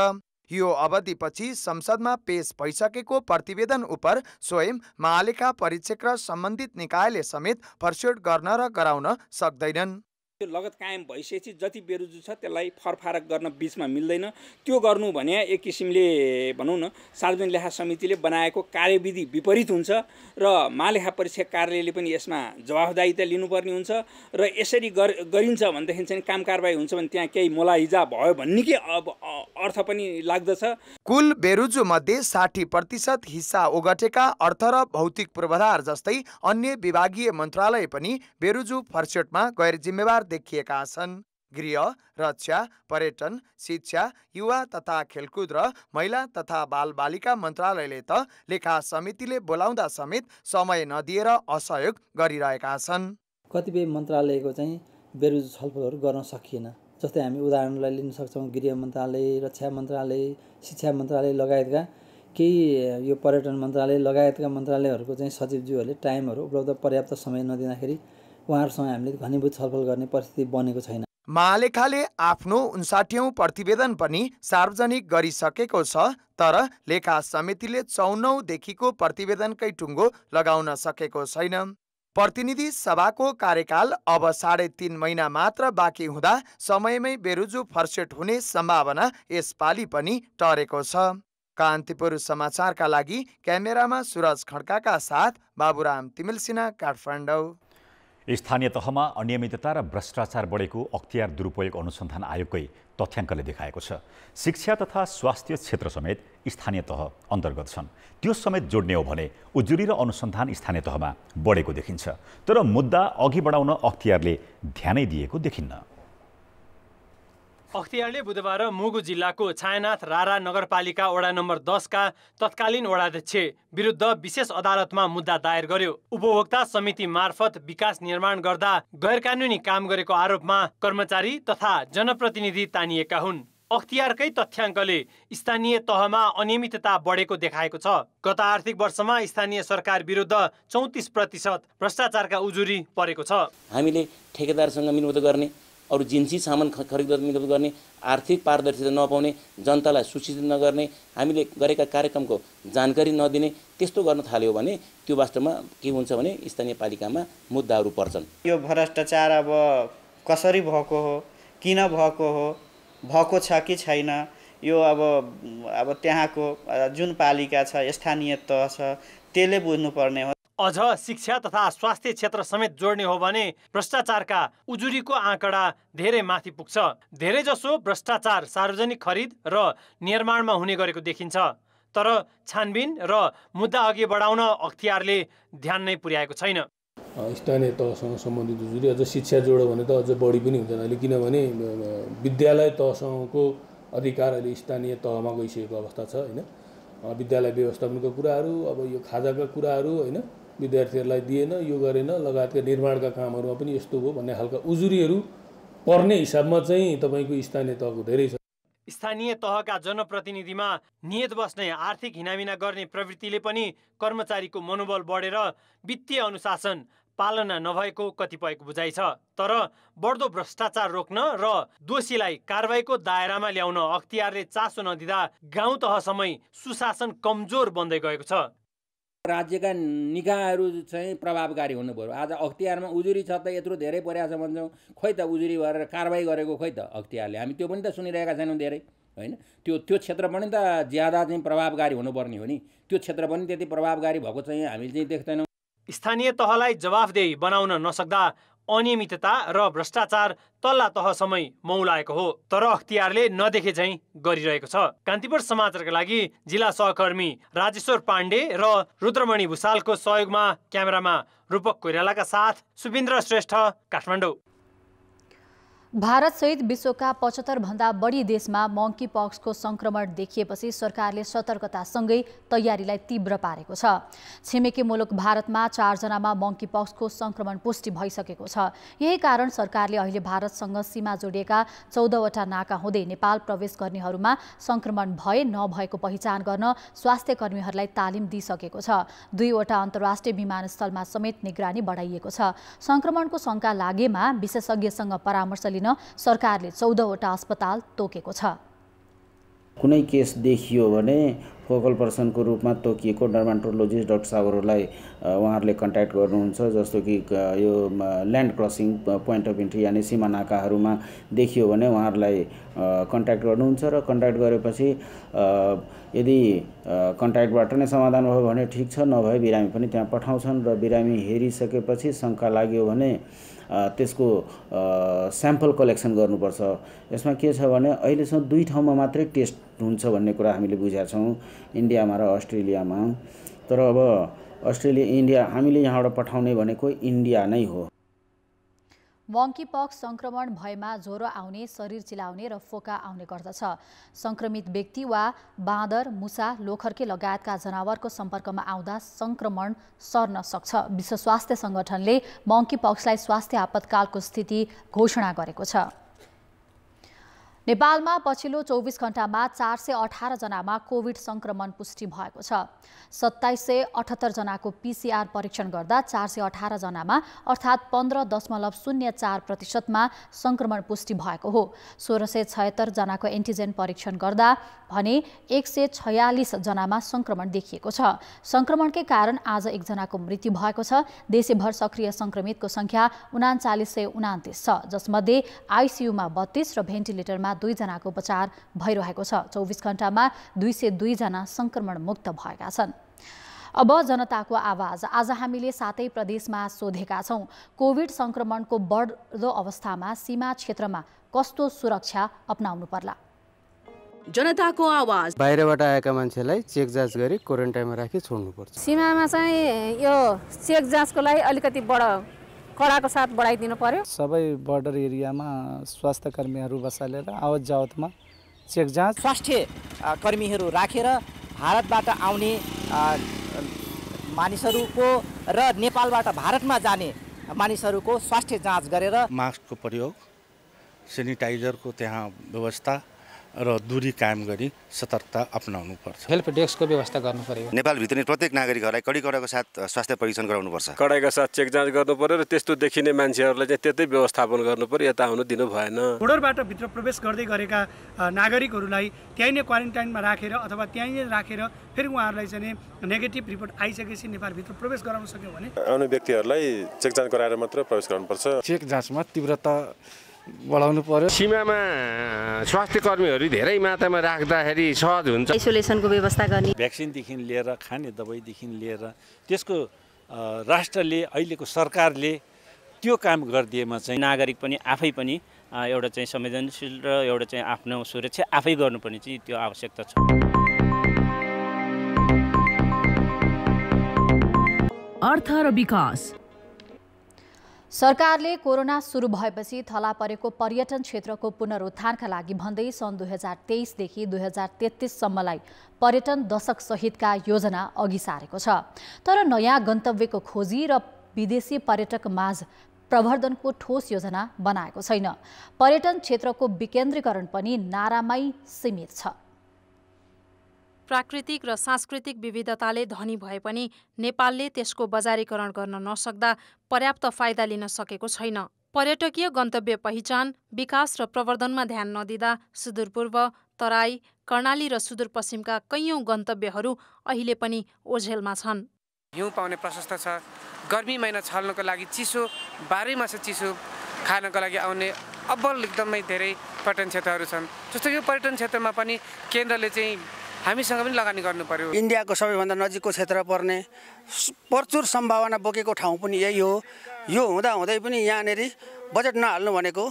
यो अवधिपछि संसदमा पेश भइसकेको प्रतिवेदन उप स्वयं महालेखा परीक्षक र सम्बन्धित निकायले समेत फर्स्योट गर्न र गराउन सक्दैनन्। त्यो लगत कायम भइसकेपछि जति बेरुजु छ त्यसलाई फरफारक गर्न बिचमा मिल्दैन। त्यो गर्नु भने एक किसिमले भनौँ न सार्वजनिक लेखा समितिले बनाएको कार्यविधि विपरीत हुन्छ र महालेखा परीक्षक कार्यालयले पनि यसमा जवाफदायिता लिनुपर्ने हुन्छ र यसरी गरिन्छ भनेदेखि चाहिँ काम कारबाही हुन्छ भने त्यहाँ केही मोलाहिजा भयो भन्ने के अर्थ पनि लाग्दछ। कुल बेरुजु मध्ये 60% हिस्सा ओगटेका अर्थ र भौतिक पूर्वाधार जस्तै अन्य विभागीय मन्त्रालय पनि बेरुजु फर्सेटमा गैर जिम्मेवार देखिएका छन्। गृह, रक्षा, पर्यटन, शिक्षा, युवा तथा खेलकुद र महिला तथा बालबालिका मन्त्रालयले त लेखा समितिले बोलाउँदा समेत समय नदिएर असहयोग गरिरहेका छन्। कतिपय मन्त्रालयको चाहिँ बेरुजु छलफलहरू गर्न सकिएन। जस्तै हामी उदाहरणलाई लिन सक्छौँ गृह मन्त्रालय, रक्षा मन्त्रालय, शिक्षा मन्त्रालय लगायतका केही यो पर्यटन मन्त्रालय लगायतका मन्त्रालयहरूको चाहिँ सचिवज्यूहरूले टाइमहरू उपलब्ध पर्याप्त समय नदिँदाखेरि उहाँहरूसँग हामीले घनीभूत छलफल गर्ने परिस्थिति बनेको छैन। महालेखाले आफ्नो 59औं प्रतिवेदन पनि सार्वजनिक गरिसकेको छ, तर लेखा समितिले 54औं देखिको प्रतिवेदनकै टुङ्गो लगाउन सकेको छैन। प्रतिनिधि सभाको कार्यकाल अब 3.5 महिना मात्र बाँकी हुँदा समयमै बेरुजु फर्सेट हुने सम्भावना यसपालि पनि टरेको छ। कान्तिपुर समाचारका लागि क्यामेरामा सुरज खड्काका साथ बाबुराम तिमिल सिन्हा, काठमाडौँ। स्थानीय तहमा अनियमितता र भ्रष्टाचार बढेको अख्तियार दुरुपयोग अनुसन्धान आयोगकै तथ्याङ्कले देखाएको छ। शिक्षा तथा स्वास्थ्य क्षेत्र समेत स्थानीय तह अन्तर्गत छन्। त्यो समेत जोड्ने हो भने उजुरी र अनुसन्धान स्थानीय तहमा बढेको देखिन्छ, तर मुद्दा अघि बढाउन अख्तियारले ध्यानै दिएको देखिन्न। अख्तियारले बुधबार मुगु जिल्लाको छायानाथ रारा नगरपालिका वडा नम्बर 10 का तत्कालीन वडाध्यक्ष विरुद्ध विशेष अदालतमा मुद्दा दायर गर्यो। उपभोक्ता समिति मार्फत विकास निर्माण गर्दा गैरकानुनी काम गरेको आरोपमा कर्मचारी तथा जनप्रतिनिधि तानिएका हुन्। अख्तियारकै तथ्याङ्कले स्थानीय तहमा अनियमितता बढेको देखाएको छ। गत आर्थिक वर्षमा स्थानीय सरकार विरुद्ध 34% भ्रष्टाचारका उजुरी परेको छ। हामीले ठेकेदारसँग मिलवत गर्ने, अरू जिन्सी सामान खरिद मिलवत गर्ने, आर्थिक पारदर्शिता नपाउने, जनतालाई सूचित नगर्ने, हामीले गरेका कार्यक्रमको जानकारी नदिने, त्यस्तो गर्न थाल्यो भने त्यो वास्तवमा के हुन्छ भने स्थानीय पालिकामा मुद्दाहरू पर्छन्। यो भ्रष्टाचार अब कसरी भएको हो, किन भएको हो, भएको छ कि छैन, यो अब त्यहाँको जुन पालिका छ, स्थानीय तह छ, त्यसले बुझ्नुपर्ने हो। अझ शिक्षा तथा स्वास्थ्य क्षेत्र समेत जोड्ने हो भने भ्रष्टाचारका उजुरीको आँकडा धेरै माथि पुग्छ। धेरैजसो भ्रष्टाचार सार्वजनिक खरिद र निर्माणमा हुने गरेको देखिन्छ, तर छानबिन र मुद्दा अघि बढाउन अख्तियारले ध्यान नै पुर्याएको छैन। स्थानीय तहसँग सम्बन्धित उजुरी अझ शिक्षा जोड्यो भने त अझ बढी पनि हुँदैन अहिले, किनभने विद्यालय तहसँगको अधिकार अहिले स्थानीय तहमा गइसकेको अवस्था छ होइन। विद्यालय व्यवस्थापनको कुराहरू, अब यो खाजाका कुराहरू होइन, विद्यार्थीहरूलाई दिएन, यो गरेन, लगायतका निर्माणका कामहरूमा पनि यस्तो हो भन्ने खालका उजुरीहरू पर्ने हिसाबमा चाहिँ तपाईँको स्थानीय तहको धेरै छ। स्थानीय तहका जनप्रतिनिधिमा नियत बस्ने आर्थिक हिनामिना गर्ने प्रवृत्तिले पनि कर्मचारीको मनोबल बढेर वित्तीय अनुशासन पालना नभएको कतिपयको बुझाइ छ। तर बढ्दो भ्रष्टाचार रोक्न र दोषीलाई कारबाहीको दायरामा ल्याउन अख्तियारले चासो नदिँदा गाउँ तहसम्मै सुशासन कमजोर बन्दै गएको छ। राज्यका निकायहरू चाहिँ प्रभावकारी हुनु पर्यो। आज अख्तियारमा उजुरी छ त यत्रो धेरै परेको छ भन्छौँ, खोइ त उजुरी भएर कारबाही गरेको खोइ त अख्तियारले, हामी त्यो पनि त सुनिरहेका छैनौँ धेरै होइन। त्यो क्षेत्र पनि त ज्यादा चाहिँ प्रभावकारी हुनुपर्ने हो नि, त्यो क्षेत्र पनि त्यति प्रभावकारी भएको चाहिँ हामी चाहिँ देख्दैनौँ। स्थानीय तहलाई जवाफदेही बनाउन नसक्दा अनियमितता र भ्रष्टाचार तल्ला तहसम्मै मौलाएको हो, तर अख्तियारले नदेखे झैँ गरिरहेको छ। कान्तिपुर समाचारका लागि जिल्ला सहकर्मी राजेश्वर पाण्डे र रुद्रमणि भुषालको सहयोगमा क्यामेरामा रूपक कोइरालाका साथ सुबिन्द्र श्रेष्ठ, काठमाडौँ। भारतसहित विश्वका 75 भन्दा बढी देशमा मंकी पक्सको संक्रमण देखिएपछि सरकारले सतर्कतासँगै तयारीलाई तीव्र पारेको छ। छिमेकी मुलुक भारतमा 4 जनामा मंकी पक्सको संक्रमण पुष्टि भइसकेको छ। यही कारण सरकारले अहिले भारतसँग सीमा जोडिएका 14 वटा नाका हुँदै नेपाल प्रवेश गर्नेहरूमा संक्रमण भए नभएको पहिचान गर्न स्वास्थ्य कर्मीहरूलाई तालिम दिइसकेको छ। 2 वटा अन्तर्राष्ट्रिय विमानस्थलमा समेत निगरानी बढाइएको छ। संक्रमणको शंका लागेमा विशेषज्ञसँग परामर्श लिन सरकारले 14 वटा अस्पताल तोकेको छ। कुनै केस देखियो भने फोकल पर्सनको रूपमा तोकिएको डर्माटोलोजिस्ट डाक्टर साहबहरूलाई उहाँहरूले कन्ट्याक्ट गर्नुहुन्छ। जस्तो कि यो land crossing point of entry यानि सीमा नाकाहरूमा देखियो भने उहाँहरूलाई कन्ट्याक्ट गर्नुहुन्छ र कन्ट्याक्ट गरेपछि यदि कन्ट्याक्टबाट नै समाधान भयो भने ठिक छ, नभए बिरामी पनि त्यहाँ पठाउँछन् र बिरामी हेरिसकेपछि शङ्का लाग्यो भने त्यसको स्याम्पल कलेक्सन गर्नुपर्छ। यसमा के छ भने अहिलेसम्म 2 ठाउँमा मात्रै टेस्ट हुन्छ भन्ने कुरा हामीले बुझेका छौँ, इन्डियामा र अस्ट्रेलियामा। तर अब अस्ट्रेलिया इन्डिया हामीले यहाँबाट पठाउने भनेको इन्डिया नै हो। मंकीपक्स संक्रमण भएमा ज्वरो आउने, शरीर चिलाउने र फोका आउने गर्दछ। संक्रमित व्यक्ति वा बाँदर, मुसा, लोखर्के लगायतका जनावरको सम्पर्कमा आउँदा संक्रमण सर्न सक्छ। विश्व स्वास्थ्य संगठनले मंकीपक्सलाई स्वास्थ्य आपतकालको स्थिति घोषणा गरेको छ। नेपालमा पछिल्लो 24 घण्टामा 418 जनामा कोभिड संक्रमण पुष्टि भएको छ। 2778 जनाको पीसीआर परीक्षण गर्दा 418 जनामा अर्थात् 15.04% संक्रमण पुष्टि भएको हो। 1676 जनाको एन्टिजेन परीक्षण गर्दा भने 146 जनामा संक्रमण देखिएको छ। संक्रमणकै कारण आज 1 जनाको मृत्यु भएको छ। देशैभर सक्रिय संक्रमितको संख्या 3929 छ, जसमध्ये आईसीयूमा 32 र भेन्टिलेटरमा 2 जनाको उपचार भइरहेको छ। 24 घण्टामा 202 जना संक्रमण मुक्त भएका छन्। अब जनताको आवाज। आज हामीले 7 प्रदेशमा सोधेका छौं, कोभिड संक्रमणको बढ्दो अवस्थामा सीमा क्षेत्रमा कस्तो सुरक्षा अपनाउनु पर्ला। जनताको आवाज। बाहिरबाट आएका मान्छेलाई चेक जाँच गरी क्वारेन्टाइनमा राखी छोड्नुपर्छ। सीमामा चाहिँ यो चेक जाँचको लागि अलिकति कडाको साथ बढाइदिनु पर्यो। सबै बर्डर एरियामा स्वास्थ्य कर्मीहरू बसालेर आवत जावतमा चेक जाँच, स्वास्थ्य कर्मीहरू राखेर भारतबाट आउने मानिसहरूको र नेपालबाट भारतमा जाने मानिसहरूको स्वास्थ्य जाँच गरेर मास्कको प्रयोग, सेनिटाइजरको त्यहाँ व्यवस्था र दूरी कायम गरी सतर्कता अपनाउनु पर्छ। हेल्प डेस्कको व्यवस्था गर्नु पर्यो। नेपालभित्र प्रत्येक नागरिकहरूलाई कडाइको साथ स्वास्थ्य परीक्षण गराउनुपर्छ। कडाइका साथ चेक जाँच गर्नु पर्यो र त्यस्तो देखिने मान्छेहरूलाई चाहिँ त्यतै व्यवस्थापन गर्नु पर्यो, यता आउनु दिनु भएन। बोर्डरबाट भित्र प्रवेश गर्दै गरेका नागरिकहरूलाई त्यहीँ नै क्वारेन्टाइनमा राखेर अथवा त्यहीँ नै राखेर फेरि उहाँहरूलाई चाहिँ नेगेटिभ रिपोर्ट आइसकेपछि नेपालभित्र प्रवेश गराउन सक्यो भने आउने व्यक्तिहरूलाई चेक जाँच गराएर मात्र प्रवेश गर्नुपर्छ। चेक जाँचमा तीव्रता बढाउनु पर्यो। सीमामा स्वास्थ्य कर्मीहरू धेरै मात्रामा राख्दाखेरि सहज हुन्छ। आइसोलेसनको व्यवस्था गर्ने, भ्याक्सिनदेखि लिएर खाने दबाईदेखि लिएर त्यसको राष्ट्रले अहिलेको सरकारले त्यो काम गरिदिएमा चाहिँ नागरिक पनि आफै पनि एउटा चाहिँ संवेदनशील र एउटा चाहिँ आफ्नो सुरक्षा आफै गर्नुपर्ने चाहिँ त्यो आवश्यकता छ। अर्थ र विकास। सरकारले कोरोना सुरु भएपछि थला परेको पर्यटन क्षेत्रको पुनरुत्थानका लागि भन्दै सन् 2023 देखि 2033 सम्मलाई पर्यटन दशक सहितका योजना अघि सारेको छ। तर नयाँ गन्तव्यको खोजी र विदेशी पर्यटक माझ प्रवर्धनको ठोस योजना बनाएको छैन। पर्यटन क्षेत्रको विकेन्द्रीकरण पनि नारामै सीमित छ। प्राकृतिक र सांस्कृतिक विविधताले धनी भए पनि नेपालले त्यसको बजारीकरण गर्न नसक्दा पर्याप्त फाइदा लिन सकेको छैन। पर्यटकीय गन्तव्य पहिचान, विकास र प्रवर्धनमा ध्यान नदिँदा सुदूरपूर्व, तराई, कर्णाली र सुदूरपश्चिमका कैयौं गन्तव्यहरू अहिले पनि ओझेलमा छन्। हिउँ पाउने प्रशस्त छ। गर्मी महिना छल्नको लागि चिसो, 12 मास चिसो खानको लागि आउने अब्बल एकदमै धेरै पर्यटन क्षेत्रहरू छन्। जस्तो यो पर्यटन क्षेत्रमा पनि केन्द्रले चाहिँ हामीसँग पनि लगानी गर्नु पर्यो। इन्डियाको सबैभन्दा नजिकको क्षेत्र पर्ने प्रचुर सम्भावना बोकेको ठाउँ पनि यही हो। यो हुँदै पनि यहाँनेर बजेट नहाल्नु भनेको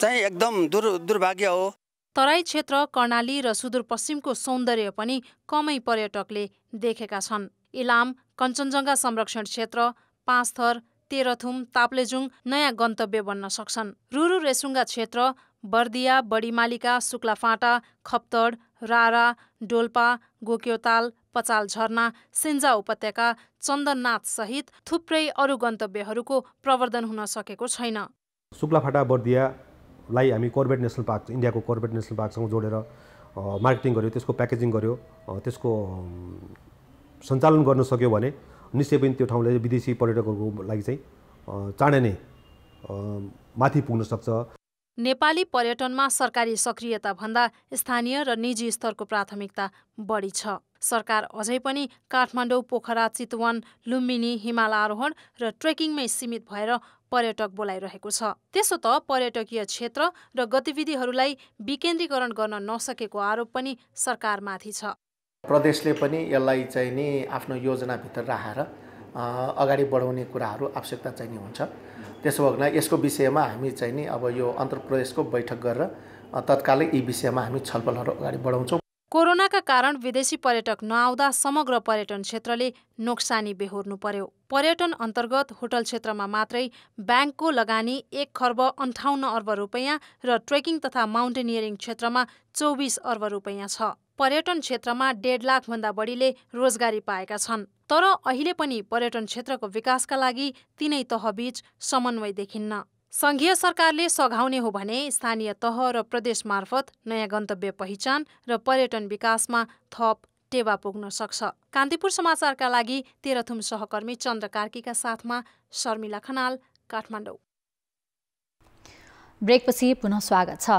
चाहिँ एकदम दुर्भाग्य हो। तराई क्षेत्र, कर्णाली र सुदूरपश्चिमको सौन्दर्य पनि कमै पर्यटकले देखेका छन्। इलाम, कञ्चनजङ्घा संरक्षण क्षेत्र, पाँचथर, तेह्रथुम, ताप्लेजुङ नयाँ गन्तव्य बन्न सक्छन्। रुरु रेसुङ्गा क्षेत्र, बर्दिया, बडीमालिका, शुक्लाफाँटा, खप्तड, रारा, डोल्पा, गोक्योताल, पचाल झरना, सिन्जा उपत्यका, चन्दननाथ सहित थुप्रै अरू गन्तव्यहरूको प्रवर्धन हुन सकेको छैन। शुक्लाफाँटा, बर्दियालाई हामी कर्बेट नेसनल पार्क, इन्डियाको कर्बेट नेसनल पार्कसँग जोडेर मार्केटिङ गर्यो, त्यसको प्याकेजिङ गर्यो, त्यसको सञ्चालन गर्न सक्यो भने निश्चय पनि त्यो ठाउँले विदेशी पर्यटकहरूको लागि चाहिँ चाँडै नै माथि पुग्न सक्छ। नेपाली पर्यटनमा सरकारी सक्रियता भन्दा स्थानीय र निजी स्तरको प्राथमिकता बढी छ। सरकार अझै पनि काठमाडौँ, पोखरा, चितवन, लुम्बिनी, हिमाल आरोहण र ट्रेकिङमै सीमित भएर पर्यटक बोलाइरहेको छ। त्यसो त पर्यटकीय क्षेत्र र गतिविधिहरूलाई विकेन्द्रीकरण गर्न नसकेको आरोप पनि सरकारमाथि छ। प्रदेशले पनि यसलाई चाहिँ नि आफ्नो योजनाभित्र राखेर अगाडि बढाउने कुराहरू आवश्यकता चाहिँ नि हुन्छ। त्यसो भएन यसको विषयमा हामी चाहिँ नि अब यो अन्तर्प्रदेशको बैठक गरेर तत्कालै यी विषयमा हामी छलफलहरू अगाडि बढाउँछौँ। कोरोनाका कारण विदेशी पर्यटक नआउँदा समग्र पर्यटन क्षेत्रले नोक्सानी बेहोर्नु पर्यो। पर्यटन अन्तर्गत होटल क्षेत्रमा मात्रै ब्याङ्कको लगानी 1,58 अर्ब रुपैयाँ र ट्रेकिङ तथा माउन्टेनियरिङ क्षेत्रमा 24 अर्ब रुपैयाँ छ। पर्यटन क्षेत्रमा 1.5 लाखभन्दा बढीले रोजगारी पाएका छन्। तर अहिले पनि पर्यटन क्षेत्रको विकासका लागि तीनै तहबीच समन्वय देखिन्न। संघीय सरकारले सघाउने हो भने स्थानीय तह र प्रदेश मार्फत नयाँ गन्तव्य पहिचान र पर्यटन विकासमा थप टेवा पुग्न सक्छ। कान्तिपुर समाचारका लागि तेह्रथुम सहकर्मी चन्द्र कार्कीका साथमा शर्मिला खनाल, काठमाडौँ। ब्रेकपछि पुनः स्वागत छ।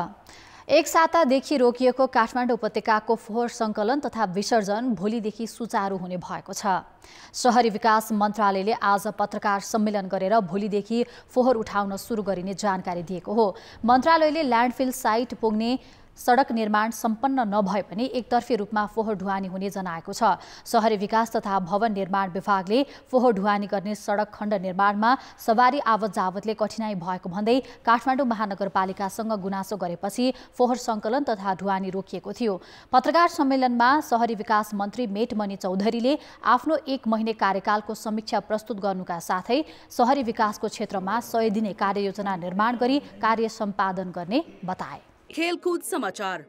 एक सातादेखि रोकिएको काठमाडौँ उपत्यकाको फोहोर सङ्कलन तथा विसर्जन भोलिदेखि सुचारू हुने भएको छ। शहरी विकास मन्त्रालयले आज पत्रकार सम्मेलन गरेर भोलिदेखि फोहोर उठाउन सुरु गरिने जानकारी दिएको हो। मन्त्रालयले ल्यान्डफिल साइट पुग्ने सडक निर्माण सम्पन्न नभए पनि एकतर्फी रूपमा फोहोर ढुवानी हुने जनाएको छ। शहरी विकास तथा भवन निर्माण विभागले फोहोर ढुवानी गर्ने सडक खण्ड निर्माणमा सवारी आवत जावतले कठिनाई भएको भन्दै काठमाडौँ महानगरपालिकासँग गुनासो गरेपछि फोहोर सङ्कलन तथा ढुवानी रोकिएको थियो। पत्रकार सम्मेलनमा शहरी विकास मन्त्री मेटमणि चौधरीले आफ्नो 1 महिने कार्यकालको समीक्षा प्रस्तुत गर्नुका साथै शहरी विकासको क्षेत्रमा 100 दिने कार्ययोजना निर्माण गरी कार्य सम्पादन गर्ने बताए। खेलकुद समाचार।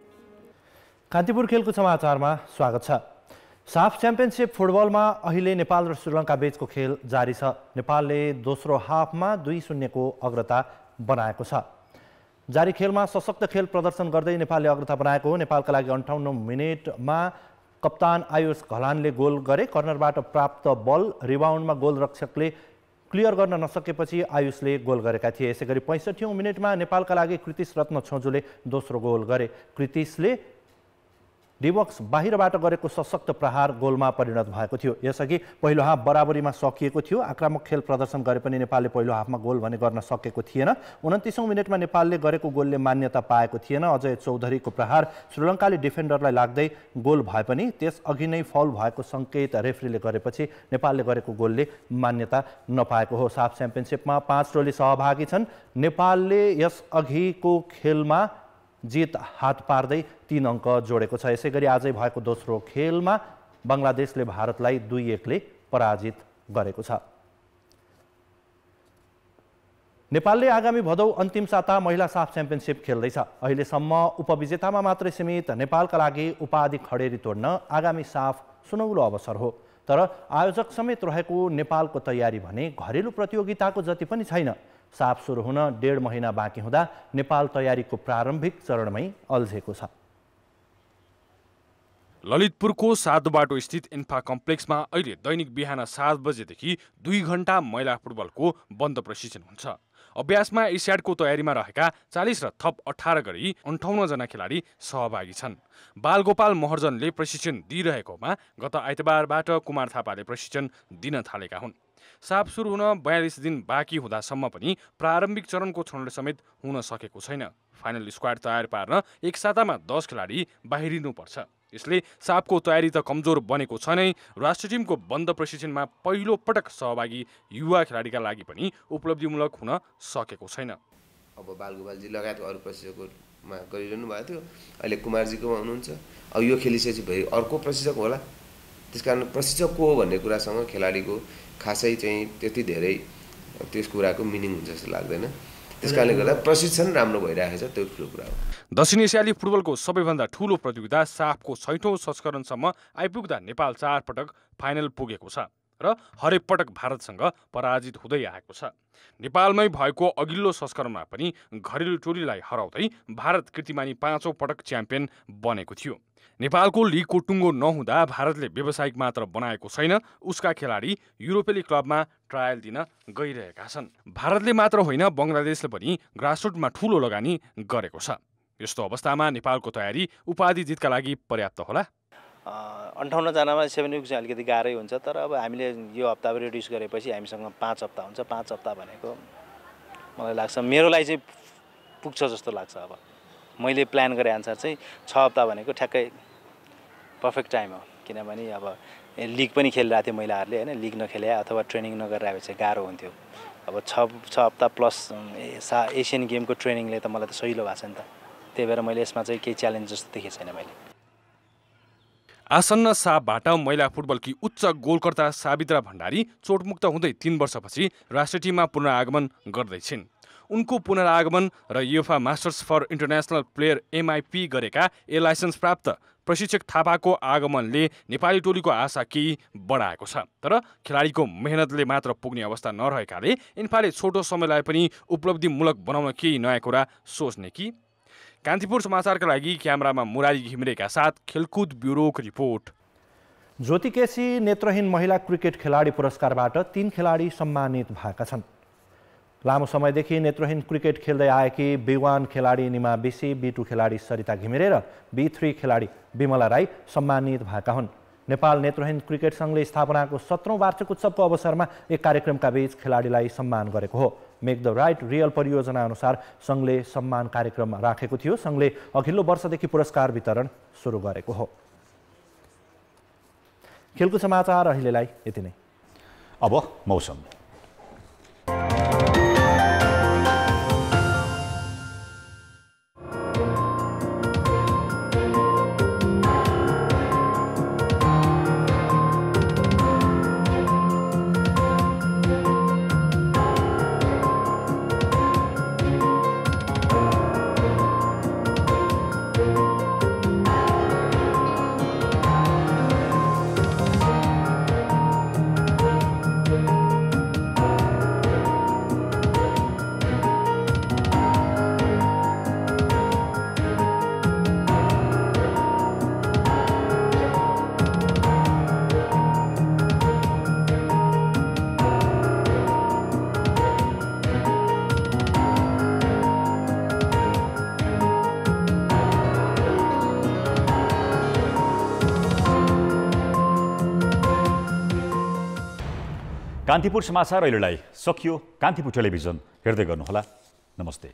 कान्तिपुर खेलकुद समाचारमा स्वागत छ। साफ च्याम्पियनसिप फुटबलमा अहिले नेपाल र श्रीलङ्का बीचको खेल जारी छ। नेपालले दोस्रो हाफमा 2-0 को अग्रता बनाएको छ। जारी खेलमा सशक्त खेल प्रदर्शन गर्दै नेपालले अग्रता बनाएको हो। नेपालका लागि 58 मिनेटमा कप्तान आयुष घलानले गोल गरे। कर्नरबाट प्राप्त बल रिबाउन्डमा गोलरक्षकले क्लियर गर्न नसकेपछि आयुषले गोल गरेका थिए। यसैगरी 65औं मिनेटमा नेपालका लागि कृतिश रत्न छोजुले दोस्रो गोल गरे। कृतिशले डिबक्स बाहिरबाट गरेको सशक्त प्रहार गोलमा परिणत भएको थियो। यसअघि पहिलो हाफ बराबरीमा सकिएको थियो। आक्रामक खेल प्रदर्शन गरे पनि नेपालले पहिलो हाफमा गोल भने गर्न सकेको थिएन। 29औं मिनेटमा नेपालले गरेको गोलले मान्यता पाएको थिएन। अजय चौधरीको प्रहार श्रीलङ्काली डिफेन्डरलाई लाग्दै गोल भए पनि त्यसअघि नै फाउल भएको सङ्केत रेफ्रीले गरेपछि नेपालले गरेको गोलले मान्यता नपाएको हो। साफ च्याम्पियनसिपमा 5 टोली सहभागी छन्। नेपालले यसअघिको खेलमा जित हात पार्दै 3 अङ्क जोडेको छ। यसैगरी आजै भएको दोस्रो खेलमा बङ्गलादेशले भारतलाई 2-1 ले पराजित गरेको छ। नेपालले आगामी भदौ अन्तिम साता महिला साफ च्याम्पियनसिप खेल्दैछ। अहिलेसम्म उपविजेतामा मात्रै सीमित नेपालका लागि उपाधि खडेरी तोड्न आगामी साफ सुनौलो अवसर हो। तर आयोजक समेत रहेको नेपालको तयारी भने घरेलु प्रतियोगिताको जति पनि छैन। साफ सुरु हुन 1.5 महिना बाँकी हुँदा नेपाल तयारीको प्रारम्भिक चरणमै अल्झेको छ। ललितपुरको साधुबाटो स्थित इन्फा कम्प्लेक्समा अहिले दैनिक बिहान 7 बजेदेखि 2 घण्टा महिला फुटबलको बन्द प्रशिक्षण हुन्छ। अभ्यासमा एसियाडको तयारीमा रहेका 40 र थप 18 गरी 58 जना खेलाडी सहभागी छन्। बालगोपाल महर्जनले प्रशिक्षण दिइरहेकोमा गत आइतबारबाट कुमार थापाले प्रशिक्षण दिन थालेका हुन्। साफ सुरु हुन 42 दिन बाँकी हुँदासम्म पनि प्रारम्भिक चरणको छनौट समेत हुन सकेको छैन। फाइनल स्क्वाड तयार पार्न एक सातामा 10 खेलाडी बाहिरिनुपर्छ। यसले साफको तयारी त कमजोर बनेको छ नै, राष्ट्रिय टिमको बन्द प्रशिक्षणमा पहिलो पटक सहभागी युवा खेलाडीका लागि पनि उपलब्धिमूलक हुन सकेको छैन। अब बालगोपालजी लगायतको अरू प्रशिक्षकमा गरिरहनु भएको थियो, अहिले कुमारजीकोमा हुनुहुन्छ। अब यो खेलिसकेपछि भए अर्को प्रशिक्षक होला। त्यसकारण प्रशिक्षक को हो भन्ने कुरासँग खेलाडीको खासै चाहिँ त्यति धेरै त्यस कुराको मिनिङ हुन्छ जस्तो लाग्दैन। त्यसकारणले गर्दा प्रशिक्षण राम्रो भइरहेको छ, त्यो ठुलो कुरा हो। दक्षिण एसियाली फुटबलको सबैभन्दा ठूलो प्रतियोगिता साफको 6औं संस्करणसम्म आइपुग्दा नेपाल 4 पटक फाइनल पुगेको छ र हरेक पटक भारतसँग पराजित हुँदै आएको छ। नेपालमै भएको अघिल्लो संस्करणमा पनि घरेलु टोलीलाई हराउँदै भारत कीर्तिमानी 5औं पटक च्याम्पियन बनेको थियो। नेपालको लिगको टुङ्गो नहुँदा भारतले व्यावसायिक मात्र बनाएको छैन, उसका खेलाडी युरोपेली क्लबमा ट्रायल दिन गइरहेका छन्। भारतले मात्र होइन, बङ्गलादेशले पनि ग्रासरुटमा ठूलो लगानी गरेको छ। यस्तो अवस्थामा नेपालको तयारी उपाधि जितका लागि पर्याप्त होला? 58 जनामा 7 विक चाहिँ अलिकति गाह्रै हुन्छ, तर अब हामीले यो हप्ता रिड्युस गरेपछि हामीसँग 5 हप्ता हुन्छ। 5 हप्ता भनेको मलाई लाग्छ मेरो लागि चाहिँ पुग्छ जस्तो लाग्छ। अब मैले प्लान गरे अनुसार चाहिँ 6 हप्ता भनेको ठ्याक्कै पर्फेक्ट टाइम हो, किनभने अब लिग पनि खेलिरहेको थियो महिलाहरूले होइन, लिग नखेले अथवा ट्रेनिङ नगरेर आए चाहिँ गाह्रो हुन्थ्यो। अब 6 हप्ता प्लस एसियन गेमको ट्रेनिङले त मलाई त सजिलो भएको छ नि त, त्यही भएर मैले यसमा चाहिँ केही च्यालेन्ज जस्तो देखेको छैन मैले। आसन्न सापबाट महिला फुटबलकी उच्च गोलकर्ता सावित्रा भण्डारी चोटमुक्त हुँदै 3 वर्षपछि राष्ट्रिय टिममा पुनरागमन गर्दैछिन्। उनको पुनरागमन र UEFA masters for international player MIP गरेका लाइसेन्स प्राप्त प्रशिक्षक थापाको आगमनले नेपाली टोलीको आशा केही बढाएको छ। तर खेलाडीको मेहनतले मात्र पुग्ने अवस्था नरहेकाले इन्फाले छोटो समयलाई पनि उपलब्धिमूलक बनाउन केही नयाँ कुरा सोच्ने कि? कान्तिपुर समाचारका लागि क्यामेरामा मुरारी घिमिरेका साथ खेलकुद ब्युरोको रिपोर्ट। ज्योति केसी नेत्रहीन महिला क्रिकेट खेलाडी पुरस्कारबाट 3 खेलाडी सम्मानित भएका छन्। लामो समयदेखि नेत्रहीन क्रिकेट खेल्दै आएकी B1 खेलाडी निमा बेसी, B2 खेलाडी सरिता घिमिरे र B3 खेलाडी विमला राई सम्मानित भएका हुन्। नेपाल नेत्रहीन क्रिकेट सङ्घले स्थापनाको 17औं वार्षिक उत्सवको अवसरमा एक कार्यक्रमका बीच खेलाडीलाई सम्मान गरेको हो। मेक द राइट रियल परियोजना अनुसार सङ्घले सम्मान कार्यक्रम राखेको थियो। सङ्घले अघिल्लो वर्षदेखि पुरस्कार वितरण सुरु गरेको हो। खेलकुद समाचार अहिलेलाई यति नै। अब मौसम। कान्तिपुर समाचार अहिलेलाई सकियो। कान्तिपुर टेलिभिजन हेर्दै गर्नुहोला। नमस्ते।